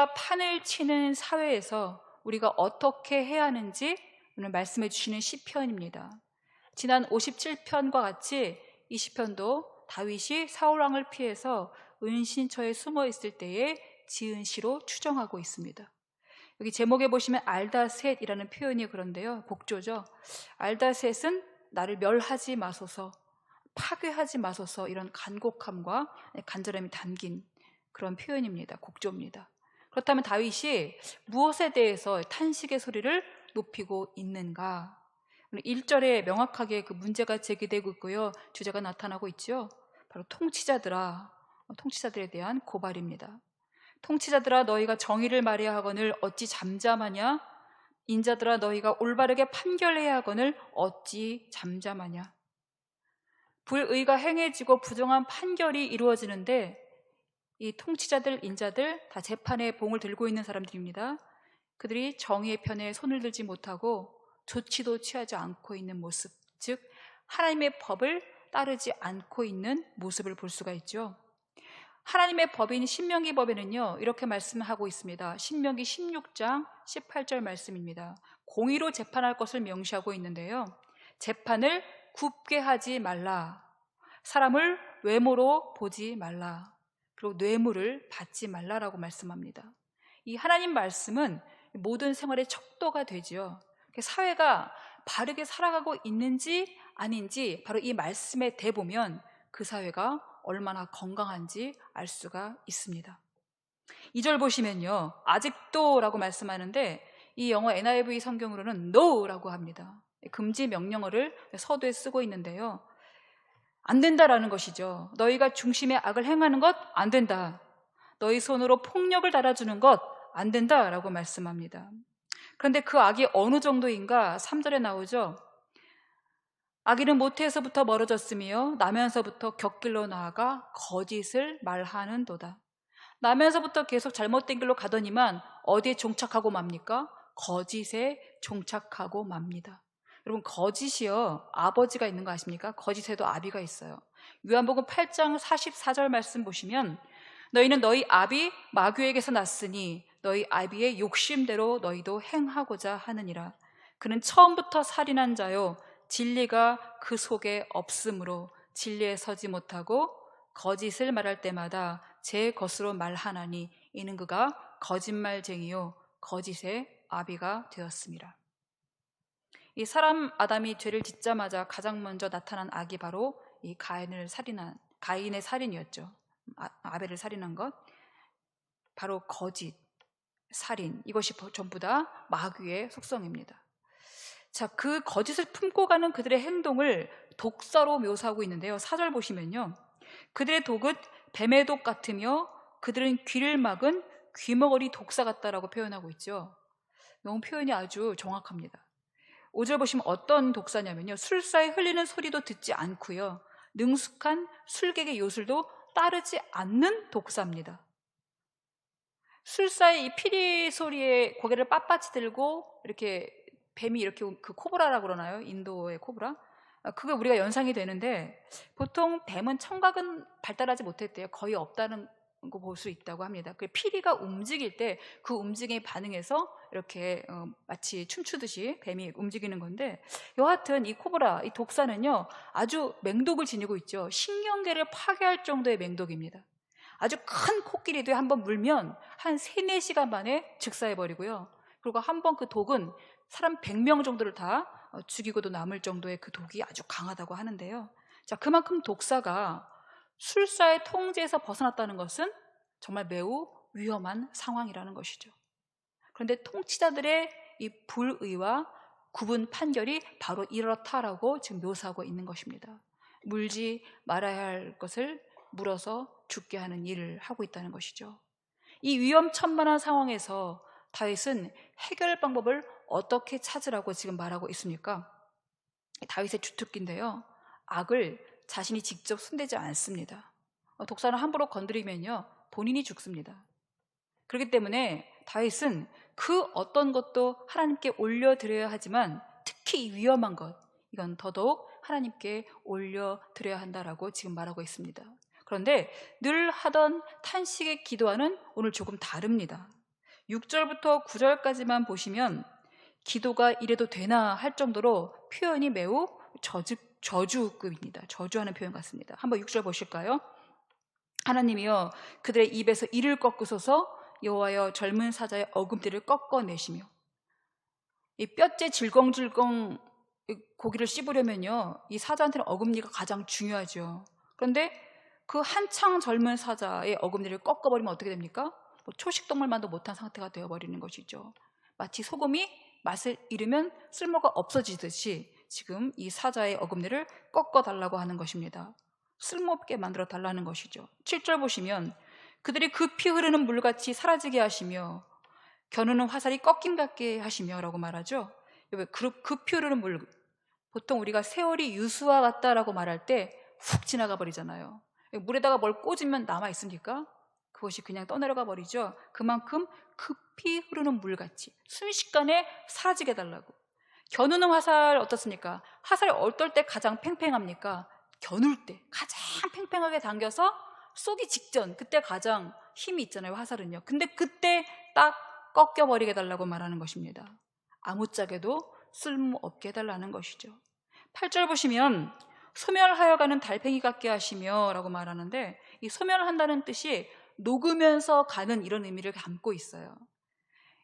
우리가 판을 치는 사회에서 우리가 어떻게 해야 하는지 오늘 말씀해 주시는 시편입니다. 지난 57편과 같이 이 시편도 다윗이 사울왕을 피해서 은신처에 숨어 있을 때에 지은 시로 추정하고 있습니다. 여기 제목에 보시면 알다셋이라는 표현이 그런데요, 복조죠. 알다셋은 나를 멸하지 마소서, 파괴하지 마소서, 이런 간곡함과 간절함이 담긴 그런 표현입니다. 곡조입니다. 그렇다면 다윗이 무엇에 대해서 탄식의 소리를 높이고 있는가? 1절에 명확하게 그 문제가 제기되고 있고요, 주제가 나타나고 있죠. 바로 통치자들에 대한 고발입니다. 통치자들아, 너희가 정의를 말해야 하거늘 어찌 잠잠하냐? 인자들아, 너희가 올바르게 판결해야 하거늘 어찌 잠잠하냐? 불의가 행해지고 부정한 판결이 이루어지는데 이 통치자들, 인자들 다 재판의 봉을 들고 있는 사람들입니다. 그들이 정의의 편에 손을 들지 못하고 조치도 취하지 않고 있는 모습, 즉 하나님의 법을 따르지 않고 있는 모습을 볼 수가 있죠. 하나님의 법인 신명기 법에는요, 이렇게 말씀하고 있습니다. 신명기 16장 18절 말씀입니다. 공의로 재판할 것을 명시하고 있는데요, 재판을 굽게 하지 말라, 사람을 외모로 보지 말라, 그리고 뇌물을 받지 말라라고 말씀합니다. 이 하나님 말씀은 모든 생활의 척도가 되지요. 사회가 바르게 살아가고 있는지 아닌지 바로 이 말씀에 대보면 그 사회가 얼마나 건강한지 알 수가 있습니다. 2절 보시면요, 아직도 라고 말씀하는데 이 영어 NIV 성경으로는 no라고 합니다. 금지 명령어를 서두에 쓰고 있는데요, 안 된다라는 것이죠. 너희가 중심에 악을 행하는 것 안 된다. 너희 손으로 폭력을 달아주는 것 안 된다라고 말씀합니다. 그런데 그 악이 어느 정도인가 3절에 나오죠. 악인은 모태에서부터 멀어졌으며 나면서부터 곁길로 나아가 거짓을 말하는도다. 나면서부터 계속 잘못된 길로 가더니만 어디에 종착하고 맙니까? 거짓에 종착하고 맙니다. 여러분, 거짓이요, 아버지가 있는 거 아십니까? 거짓에도 아비가 있어요. 요한복음 8장 44절 말씀 보시면 너희는 너희 아비 마귀에게서 났으니 너희 아비의 욕심대로 너희도 행하고자 하느니라. 그는 처음부터 살인한 자요, 진리가 그 속에 없으므로 진리에 서지 못하고 거짓을 말할 때마다 제 것으로 말하나니 이는 그가 거짓말쟁이요 거짓의 아비가 되었습니다. 이 사람 아담이 죄를 짓자마자 가장 먼저 나타난 악이 바로 이 가인의 살인이었죠. 아벨을 살인한 것, 바로 거짓, 살인, 이것이 전부 다 마귀의 속성입니다. 자, 그 거짓을 품고 가는 그들의 행동을 독사로 묘사하고 있는데요, 4절 보시면요, 그들의 독은 뱀의 독 같으며 그들은 귀를 막은 귀머거리 독사 같다라고 표현하고 있죠. 너무 표현이 아주 정확합니다. 5절 보시면 어떤 독사냐면요, 술사에 흘리는 소리도 듣지 않고요, 능숙한 술객의 요술도 따르지 않는 독사입니다. 술사의 이 피리 소리에 고개를 빳빳이 들고 이렇게 뱀이 이렇게, 그 코브라라고 그러나요? 인도의 코브라? 그게 우리가 연상이 되는데 보통 뱀은 청각은 발달하지 못했대요. 거의 없다는 거 볼 수 있다고 합니다. 그 피리가 움직일 때 그 움직임에 반응해서 이렇게 마치 춤추듯이 뱀이 움직이는 건데, 여하튼 이 코브라, 이 독사는요 아주 맹독을 지니고 있죠. 신경계를 파괴할 정도의 맹독입니다. 아주 큰 코끼리도 한번 물면 한 3-4시간 만에 즉사해버리고요, 그리고 한번 그 독은 사람 100명 정도를 다 죽이고도 남을 정도의 그 독이 아주 강하다고 하는데요. 자, 그만큼 독사가 술사의 통제에서 벗어났다는 것은 정말 매우 위험한 상황이라는 것이죠. 그런데 통치자들의 이 불의와 구분 판결이 바로 이렇다라고 지금 묘사하고 있는 것입니다. 물지 말아야 할 것을 물어서 죽게 하는 일을 하고 있다는 것이죠. 이 위험천만한 상황에서 다윗은 해결 방법을 어떻게 찾으라고 지금 말하고 있습니까? 다윗의 주특기인데요, 악을 자신이 직접 손대지 않습니다. 독사는 함부로 건드리면요 본인이 죽습니다. 그렇기 때문에 다윗은 그 어떤 것도 하나님께 올려드려야 하지만 특히 이 위험한 것, 이건 더더욱 하나님께 올려드려야 한다라고 지금 말하고 있습니다. 그런데 늘 하던 탄식의 기도와는 오늘 조금 다릅니다. 6절부터 9절까지만 보시면 기도가 이래도 되나 할 정도로 표현이 매우 저주급입니다. 저주하는 표현 같습니다. 한번 6절 보실까요? 하나님이여 그들의 입에서 이를 꺾으소서. 여호와여 젊은 사자의 어금니를 꺾어내시며. 이 뼈째 질겅질겅 고기를 씹으려면요, 이 사자한테는 어금니가 가장 중요하죠. 그런데 그 한창 젊은 사자의 어금니를 꺾어버리면 어떻게 됩니까? 초식동물만도 못한 상태가 되어버리는 것이죠. 마치 소금이 맛을 잃으면 쓸모가 없어지듯이 지금 이 사자의 어금니를 꺾어달라고 하는 것입니다. 쓸모없게 만들어 달라는 것이죠. 7절 보시면 그들이 급히 흐르는 물같이 사라지게 하시며 겨누는 화살이 꺾임 같게 하시며 라고 말하죠. 급히 흐르는 물, 보통 우리가 세월이 유수와 같다라고 말할 때 훅 지나가 버리잖아요. 물에다가 뭘 꽂으면 남아 있습니까? 그것이 그냥 떠내려가 버리죠. 그만큼 급히 흐르는 물같이 순식간에 사라지게 해달라고. 겨누는 화살 어떻습니까? 화살이 어떨 때 가장 팽팽합니까? 겨눌 때 가장 팽팽하게 당겨서 쏘기 직전, 그때 가장 힘이 있잖아요, 화살은요. 근데 그때 딱 꺾여버리게 해달라고 말하는 것입니다. 아무짝에도 쓸모없게 해달라는 것이죠. 8절 보시면 소멸하여가는 달팽이 같게 하시며 라고 말하는데, 이 소멸한다는 뜻이 녹으면서 가는 이런 의미를 담고 있어요.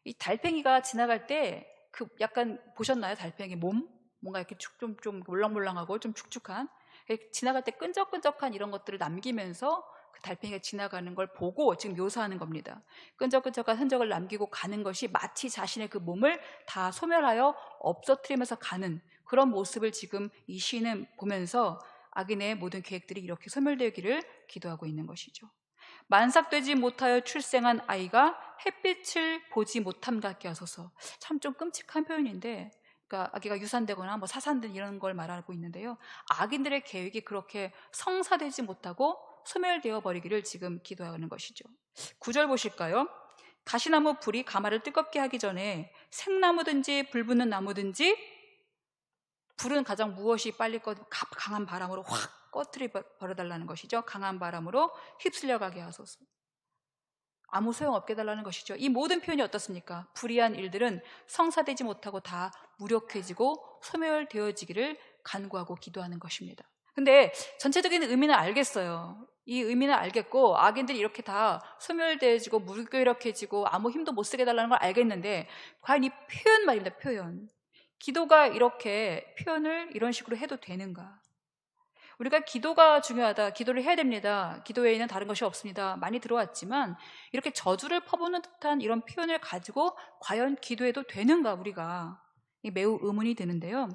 이 달팽이가 지나갈 때 그 약간 보셨나요? 달팽이 몸? 뭔가 이렇게 좀 몰랑몰랑하고 좀 축축한, 지나갈 때 끈적끈적한 이런 것들을 남기면서 그 달팽이가 지나가는 걸 보고 지금 묘사하는 겁니다. 끈적끈적한 흔적을 남기고 가는 것이 마치 자신의 그 몸을 다 소멸하여 없어뜨리면서 가는 그런 모습을 지금 이 시인은 보면서 악인의 모든 계획들이 이렇게 소멸되기를 기도하고 있는 것이죠. 만삭되지 못하여 출생한 아이가 햇빛을 보지 못함 같게 하소서. 참 좀 끔찍한 표현인데, 그러니까 아기가 유산되거나 뭐 사산된 이런 걸 말하고 있는데요. 악인들의 계획이 그렇게 성사되지 못하고 소멸되어 버리기를 지금 기도하는 것이죠. 9절 보실까요? 가시나무 불이 가마를 뜨겁게 하기 전에 생나무든지 불 붙는 나무든지, 불은 가장 무엇이 빨리 강한 바람으로 확 꺼트려 버려달라는 것이죠. 강한 바람으로 휩쓸려 가게 하소서. 아무 소용없게 해달라는 것이죠. 이 모든 표현이 어떻습니까? 불의한 일들은 성사되지 못하고 다 무력해지고 소멸되어지기를 간구하고 기도하는 것입니다. 근데 전체적인 의미는 알겠어요. 이 의미는 알겠고 악인들이 이렇게 다 소멸되어지고 무기력해지고 아무 힘도 못 쓰게 해달라는 걸 알겠는데, 과연 이 표현 말입니다. 표현. 기도가 이렇게 표현을 이런 식으로 해도 되는가? 우리가 기도가 중요하다, 기도를 해야 됩니다, 기도 외에는 다른 것이 없습니다, 많이 들어왔지만 이렇게 저주를 퍼붓는 듯한 이런 표현을 가지고 과연 기도해도 되는가, 우리가 매우 의문이 드는데요.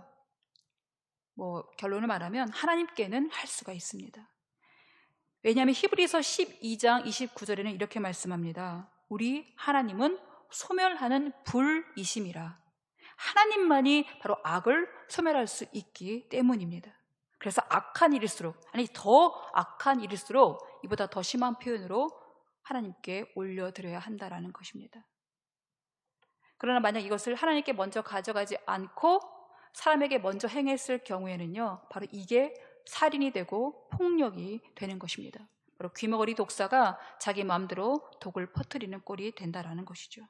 결론을 말하면 하나님께는 할 수가 있습니다. 왜냐하면 히브리서 12장 29절에는 이렇게 말씀합니다. 우리 하나님은 소멸하는 불이심이라. 하나님만이 바로 악을 소멸할 수 있기 때문입니다. 그래서 악한 일일수록, 더 악한 일일수록 이보다 더 심한 표현으로 하나님께 올려드려야 한다라는 것입니다. 그러나 만약 이것을 하나님께 먼저 가져가지 않고 사람에게 먼저 행했을 경우에는요, 바로 이게 살인이 되고 폭력이 되는 것입니다. 바로 귀머거리 독사가 자기 마음대로 독을 퍼뜨리는 꼴이 된다라는 것이죠.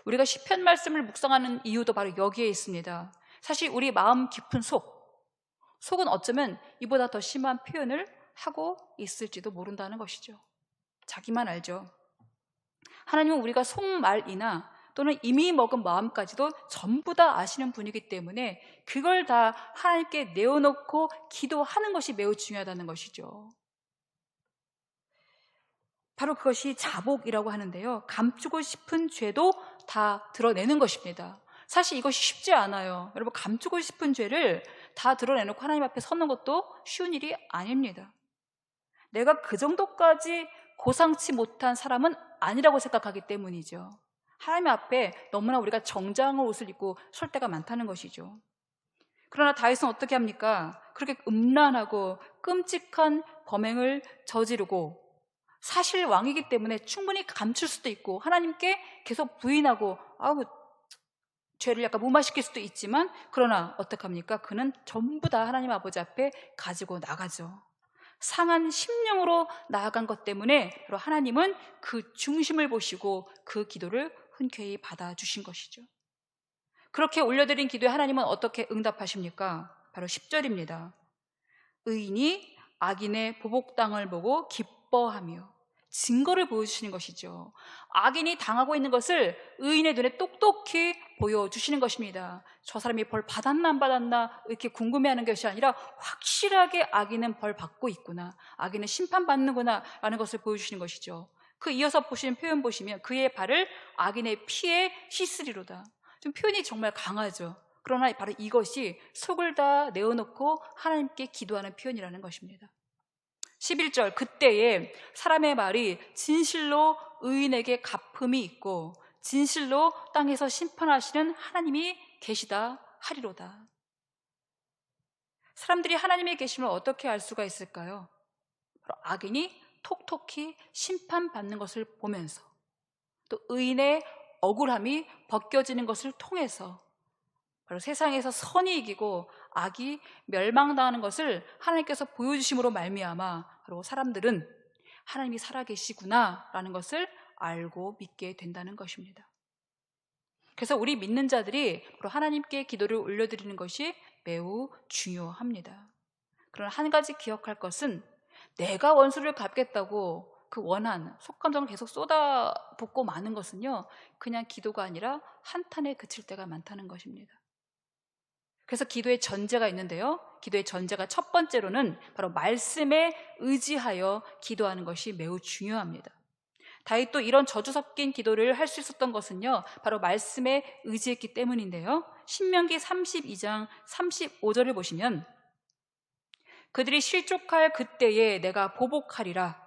우리가 시편 말씀을 묵상하는 이유도 바로 여기에 있습니다. 사실 우리 마음 깊은 속은 어쩌면 이보다 더 심한 표현을 하고 있을지도 모른다는 것이죠. 자기만 알죠. 하나님은 우리가 속말이나 또는 이미 먹은 마음까지도 전부 다 아시는 분이기 때문에 그걸 다 하나님께 내어놓고 기도하는 것이 매우 중요하다는 것이죠. 바로 그것이 자복이라고 하는데요, 감추고 싶은 죄도 다 드러내는 것입니다. 사실 이것이 쉽지 않아요. 여러분, 감추고 싶은 죄를 다 드러내놓고 하나님 앞에 서는 것도 쉬운 일이 아닙니다. 내가 그 정도까지 고상치 못한 사람은 아니라고 생각하기 때문이죠. 하나님 앞에 너무나 우리가 정장의 옷을 입고 설 때가 많다는 것이죠. 그러나 다윗은 어떻게 합니까? 그렇게 음란하고 끔찍한 범행을 저지르고, 사실 왕이기 때문에 충분히 감출 수도 있고 하나님께 계속 부인하고 죄를 약간 무마시킬 수도 있지만, 그러나 어떡합니까? 그는 전부 다 하나님 아버지 앞에 가지고 나가죠. 상한 심령으로 나아간 것 때문에 바로 하나님은 그 중심을 보시고 그 기도를 흔쾌히 받아주신 것이죠. 그렇게 올려드린 기도에 하나님은 어떻게 응답하십니까? 바로 10절입니다. 의인이 악인의 보복당을 보고 기뻐하며, 증거를 보여주시는 것이죠. 악인이 당하고 있는 것을 의인의 눈에 똑똑히 보여주시는 것입니다. 저 사람이 벌 받았나 안 받았나 이렇게 궁금해하는 것이 아니라 확실하게 악인은 벌 받고 있구나, 악인은 심판받는구나 라는 것을 보여주시는 것이죠. 그 이어서 보시는 표현 보시면 그의 발을 악인의 피에 씻으리로다. 좀 표현이 정말 강하죠. 그러나 바로 이것이 속을 다 내어놓고 하나님께 기도하는 표현이라는 것입니다. 11절, 그때에 사람의 말이 진실로 의인에게 갚음이 있고 진실로 땅에서 심판하시는 하나님이 계시다 하리로다. 사람들이 하나님의 계심을 어떻게 알 수가 있을까요? 바로 악인이 톡톡히 심판받는 것을 보면서, 또 의인의 억울함이 벗겨지는 것을 통해서, 바로 세상에서 선이 이기고 악이 멸망당하는 것을 하나님께서 보여주심으로 말미암아 바로 사람들은 하나님이 살아계시구나라는 것을 알고 믿게 된다는 것입니다. 그래서 우리 믿는 자들이 바로 하나님께 기도를 올려드리는 것이 매우 중요합니다. 그러나 한 가지 기억할 것은, 내가 원수를 갚겠다고 그 원한, 속감정을 계속 쏟아붓고 마는 것은요, 그냥 기도가 아니라 한탄에 그칠 때가 많다는 것입니다. 그래서 기도의 전제가 있는데요, 기도의 전제가 첫 번째로는 바로 말씀에 의지하여 기도하는 것이 매우 중요합니다. 다윗도 이런 저주 섞인 기도를 할 수 있었던 것은요, 바로 말씀에 의지했기 때문인데요, 신명기 32장 35절을 보시면, 그들이 실족할 그때에 내가 보복하리라.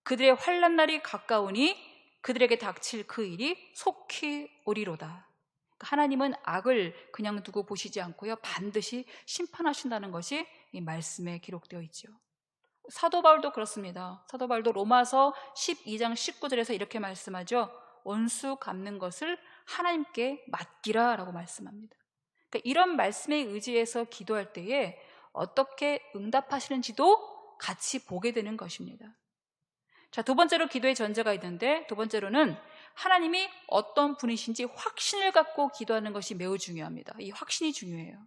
그들의 환난 날이 가까우니 그들에게 닥칠 그 일이 속히 오리로다. 하나님은 악을 그냥 두고 보시지 않고요, 반드시 심판하신다는 것이 이 말씀에 기록되어 있죠. 사도 바울도 그렇습니다. 사도 바울도 로마서 12장 19절에서 이렇게 말씀하죠. 원수 갚는 것을 하나님께 맡기라 라고 말씀합니다. 그러니까 이런 말씀에 의지해서 기도할 때에 어떻게 응답하시는지도 같이 보게 되는 것입니다. 자, 두 번째로 기도의 전제가 있는데, 두 번째로는 하나님이 어떤 분이신지 확신을 갖고 기도하는 것이 매우 중요합니다. 이 확신이 중요해요.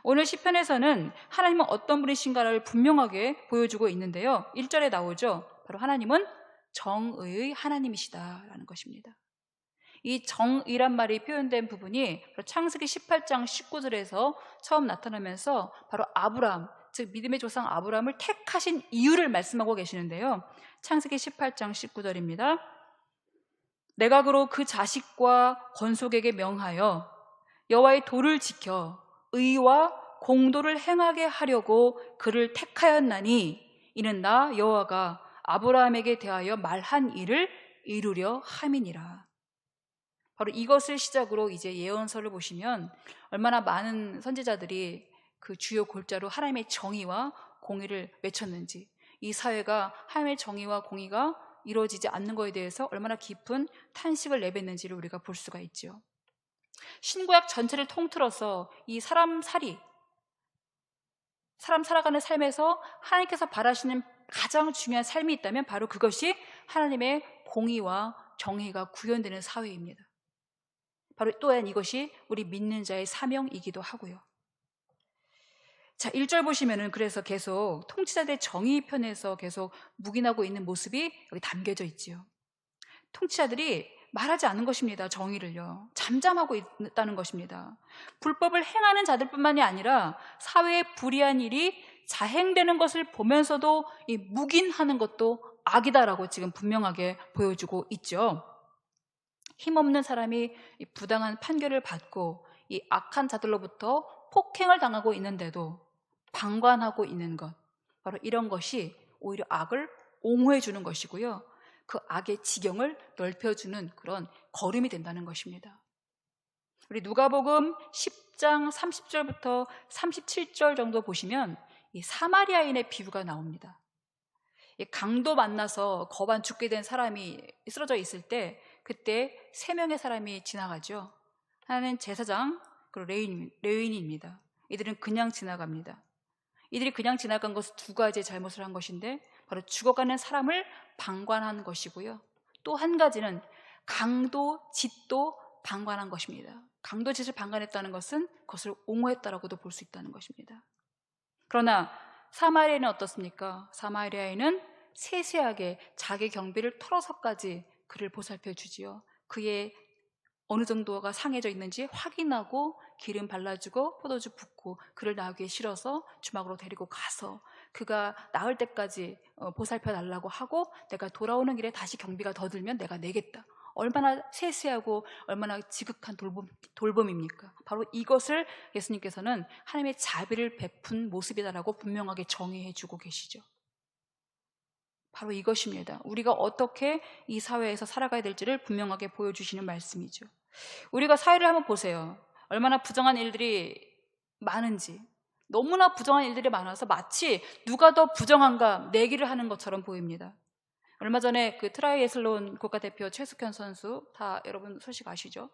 오늘 시편에서는 하나님은 어떤 분이신가를 분명하게 보여주고 있는데요, 1절에 나오죠. 바로 하나님은 정의의 하나님이시다라는 것입니다. 이 정의란 말이 표현된 부분이 창세기 18장 19절에서 처음 나타나면서 바로 아브라함, 즉 믿음의 조상 아브라함을 택하신 이유를 말씀하고 계시는데요, 창세기 18장 19절입니다. 내가 그로 그 자식과 건속에게 명하여 여호와의 도를 지켜 의와 공도를 행하게 하려고 그를 택하였나니 이는 나 여호와가 아브라함에게 대하여 말한 일을 이루려 함이니라. 바로 이것을 시작으로 이제 예언서를 보시면 얼마나 많은 선지자들이 그 주요 골자로 하나님의 정의와 공의를 외쳤는지, 이 사회가 하나님의 정의와 공의가 이루어지지 않는 것에 대해서 얼마나 깊은 탄식을 내뱉는지를 우리가 볼 수가 있죠. 신구약 전체를 통틀어서 이 사람 살아가는 삶에서 하나님께서 바라시는 가장 중요한 삶이 있다면 바로 그것이 하나님의 공의와 정의가 구현되는 사회입니다. 바로 또한 이것이 우리 믿는 자의 사명이기도 하고요. 자, 1절 보시면은 그래서 계속 통치자들의 정의 편에서 계속 묵인하고 있는 모습이 여기 담겨져 있지요. 통치자들이 말하지 않는 것입니다. 정의를요. 잠잠하고 있다는 것입니다. 불법을 행하는 자들뿐만이 아니라 사회에 불이한 일이 자행되는 것을 보면서도 이 묵인하는 것도 악이다라고 지금 분명하게 보여주고 있죠. 힘없는 사람이 이 부당한 판결을 받고 이 악한 자들로부터 폭행을 당하고 있는데도 방관하고 있는 것, 바로 이런 것이 오히려 악을 옹호해 주는 것이고요, 그 악의 지경을 넓혀주는 그런 걸음이 된다는 것입니다. 우리 누가복음 10장 30절부터 37절 정도 보시면 이 사마리아인의 비유가 나옵니다. 강도 만나서 거반 죽게 된 사람이 쓰러져 있을 때 그때 3명의 사람이 지나가죠. 하나는 제사장, 그리고 레위인입니다. 이들은 그냥 지나갑니다. 이들이 그냥 지나간 것은 2가지의 잘못을 한 것인데, 바로 죽어가는 사람을 방관한 것이고요, 또 한 가지는 강도, 짓도 방관한 것입니다. 강도, 짓을 방관했다는 것은 그것을 옹호했다라고도 볼 수 있다는 것입니다. 그러나 사마리아는 어떻습니까? 사마리아인은 세세하게 자기 경비를 털어서까지 그를 보살펴 주지요. 그의 어느 정도가 상해져 있는지 확인하고 기름 발라주고 포도주 붓고 그를 나귀에 실어서 주막으로 데리고 가서 그가 나을 때까지 보살펴 달라고 하고 내가 돌아오는 길에 다시 경비가 더 들면 내가 내겠다. 얼마나 세세하고 얼마나 지극한 돌봄입니까? 바로 이것을 예수님께서는 하나님의 자비를 베푼 모습이다라고 분명하게 정의해 주고 계시죠. 바로 이것입니다. 우리가 어떻게 이 사회에서 살아가야 될지를 분명하게 보여주시는 말씀이죠. 우리가 사회를 한번 보세요. 얼마나 부정한 일들이 많은지. 너무나 부정한 일들이 많아서 마치 누가 더 부정한가 내기를 하는 것처럼 보입니다. 얼마 전에 그 트라이애슬론 국가대표 최숙현 선수, 다 여러분 소식 아시죠?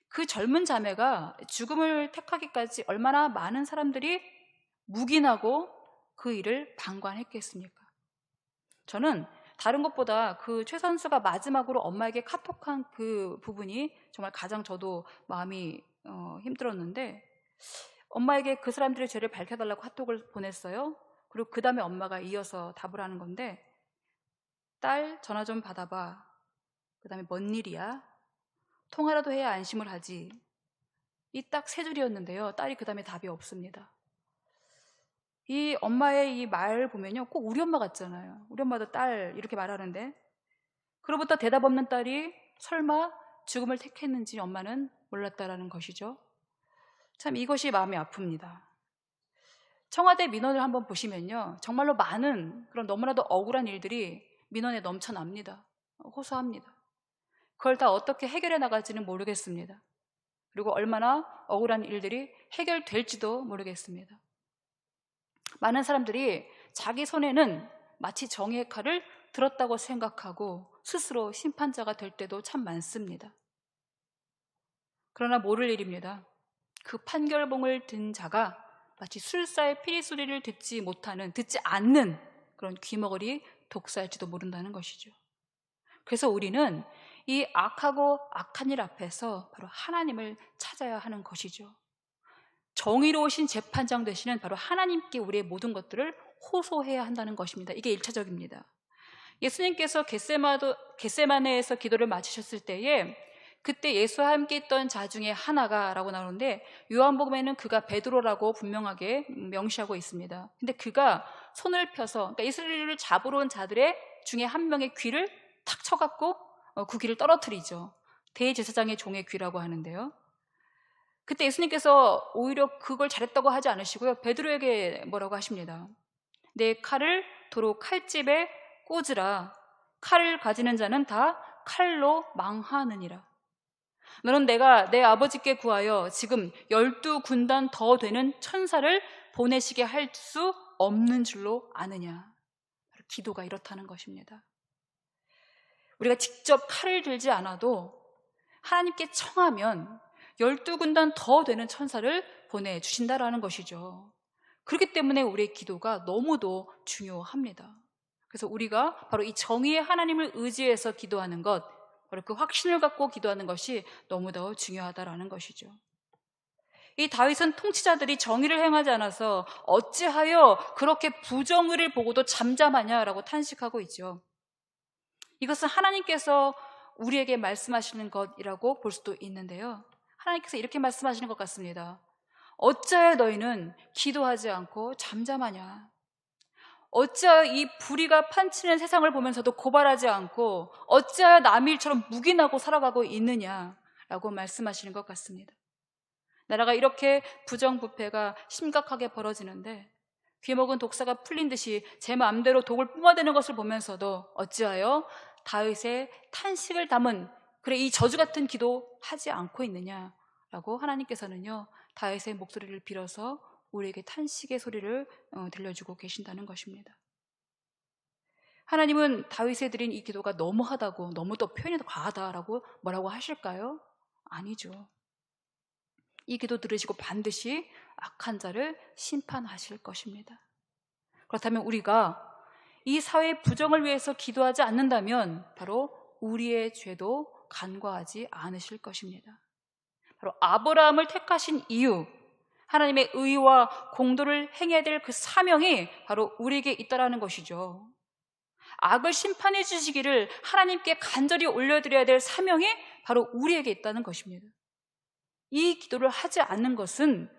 그 젊은 자매가 죽음을 택하기까지 얼마나 많은 사람들이 묵인하고 그 일을 방관했겠습니까? 저는 다른 것보다 그 최 선수가 마지막으로 엄마에게 카톡한 그 부분이 정말 가장 저도 마음이 힘들었는데, 엄마에게 그 사람들의 죄를 밝혀달라고 카톡을 보냈어요. 그리고 그 다음에 엄마가 이어서 답을 하는 건데, 딸 전화 좀 받아봐. 그 다음에 뭔 일이야? 통화라도 해야 안심을 하지. 이 딱 세 줄이었는데요. 딸이 그 다음에 답이 없습니다. 이 엄마의 이 말 보면요, 꼭 우리 엄마 같잖아요. 우리 엄마도 딸 이렇게 말하는데, 그로부터 대답 없는 딸이 설마 죽음을 택했는지 엄마는 몰랐다라는 것이죠. 참 이것이 마음이 아픕니다. 청와대 민원을 한번 보시면요, 정말로 많은 그런 너무나도 억울한 일들이 민원에 넘쳐납니다. 호소합니다. 그걸 다 어떻게 해결해 나갈지는 모르겠습니다. 그리고 얼마나 억울한 일들이 해결될지도 모르겠습니다. 많은 사람들이 자기 손에는 마치 정의의 칼을 들었다고 생각하고 스스로 심판자가 될 때도 참 많습니다. 그러나 모를 일입니다. 그 판결봉을 든 자가 마치 술사의 피리 소리를 듣지 않는 그런 귀머거리 독사일지도 모른다는 것이죠. 그래서 우리는 이 악하고 악한 일 앞에서 바로 하나님을 찾아야 하는 것이죠. 정의로우신 재판장 되시는 바로 하나님께 우리의 모든 것들을 호소해야 한다는 것입니다. 이게 1차적입니다. 예수님께서 겟세마네에서 기도를 마치셨을 때에 그때 예수와 함께 있던 자 중에 하나가 라고 나오는데, 요한복음에는 그가 베드로라고 분명하게 명시하고 있습니다. 근데 그가 손을 펴서, 그러니까 예수를 잡으러 온 자들의 중에 한 명의 귀를 탁 쳐갖고 그 귀를 떨어뜨리죠. 대제사장의 종의 귀라고 하는데요. 그때 예수님께서 오히려 그걸 잘했다고 하지 않으시고요, 베드로에게 뭐라고 하십니다. 내 칼을 도로 칼집에 꽂으라. 칼을 가지는 자는 다 칼로 망하느니라. 너는 내가 내 아버지께 구하여 지금 12군단 더 되는 천사를 보내시게 할 수 없는 줄로 아느냐. 기도가 이렇다는 것입니다. 우리가 직접 칼을 들지 않아도 하나님께 청하면 12군단 더 되는 천사를 보내주신다라는 것이죠. 그렇기 때문에 우리의 기도가 너무도 중요합니다. 그래서 우리가 바로 이 정의의 하나님을 의지해서 기도하는 것, 바로 그 확신을 갖고 기도하는 것이 너무도 중요하다라는 것이죠. 이 다윗은 통치자들이 정의를 행하지 않아서 어찌하여 그렇게 부정의를 보고도 잠잠하냐라고 탄식하고 있죠. 이것은 하나님께서 우리에게 말씀하시는 것이라고 볼 수도 있는데요, 하나님께서 이렇게 말씀하시는 것 같습니다. 어찌하여 너희는 기도하지 않고 잠잠하냐? 어찌하여 이 불의가 판치는 세상을 보면서도 고발하지 않고 어찌하여 남의 일처럼 묵인하고 살아가고 있느냐라고 말씀하시는 것 같습니다. 나라가 이렇게 부정부패가 심각하게 벌어지는데 귀먹은 독사가 풀린 듯이 제 마음대로 독을 뿜어대는 것을 보면서도 어찌하여 다윗의 탄식을 담은 그래 이 저주 같은 기도 하지 않고 있느냐라고 하나님께서는요, 다윗의 목소리를 빌어서 우리에게 탄식의 소리를 들려주고 계신다는 것입니다. 하나님은 다윗에 드린 이 기도가 너무하다고, 너무 또 표현이 과하다라고 뭐라고 하실까요? 아니죠. 이 기도 들으시고 반드시 악한 자를 심판하실 것입니다. 그렇다면 우리가 이 사회의 부정을 위해서 기도하지 않는다면 바로 우리의 죄도 간과하지 않으실 것입니다. 바로 아브라함을 택하신 이유, 하나님의 의와 공도를 행해야 될 그 사명이 바로 우리에게 있다라는 것이죠. 악을 심판해 주시기를 하나님께 간절히 올려드려야 될 사명이 바로 우리에게 있다는 것입니다. 이 기도를 하지 않는 것은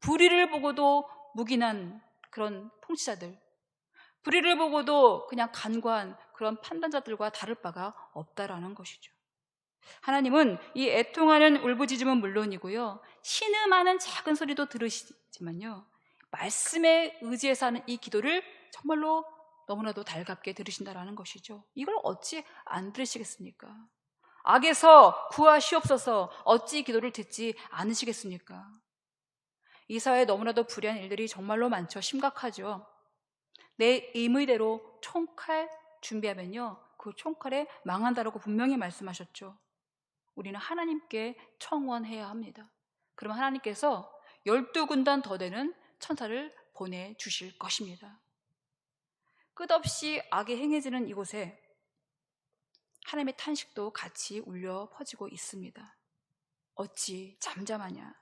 불의를 보고도 묵인한 그런 통치자들, 불의를 보고도 그냥 간과한 그런 판단자들과 다를 바가 없다라는 것이죠. 하나님은 이 애통하는 울부짖음은 물론이고요, 신음하는 작은 소리도 들으시지만요, 말씀에 의지해서 하는 이 기도를 정말로 너무나도 달갑게 들으신다라는 것이죠. 이걸 어찌 안 들으시겠습니까? 악에서 구하시옵소서 어찌 기도를 듣지 않으시겠습니까? 이 사회에 너무나도 불의한 일들이 정말로 많죠. 심각하죠. 내 임의대로 총칼 준비하면요, 그 총칼에 망한다라고 분명히 말씀하셨죠. 우리는 하나님께 청원해야 합니다. 그럼 하나님께서 12군단 더 되는 천사를 보내주실 것입니다. 끝없이 악이 행해지는 이곳에 하나님의 탄식도 같이 울려 퍼지고 있습니다. 어찌 잠잠하냐?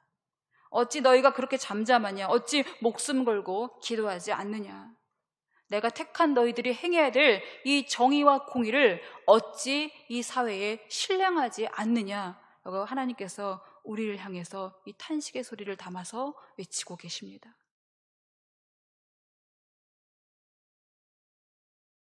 어찌 너희가 그렇게 잠잠하냐? 어찌 목숨 걸고 기도하지 않느냐? 내가 택한 너희들이 행해야 될 이 정의와 공의를 어찌 이 사회에 신뢰하지 않느냐? 라고 하나님께서 우리를 향해서 이 탄식의 소리를 담아서 외치고 계십니다.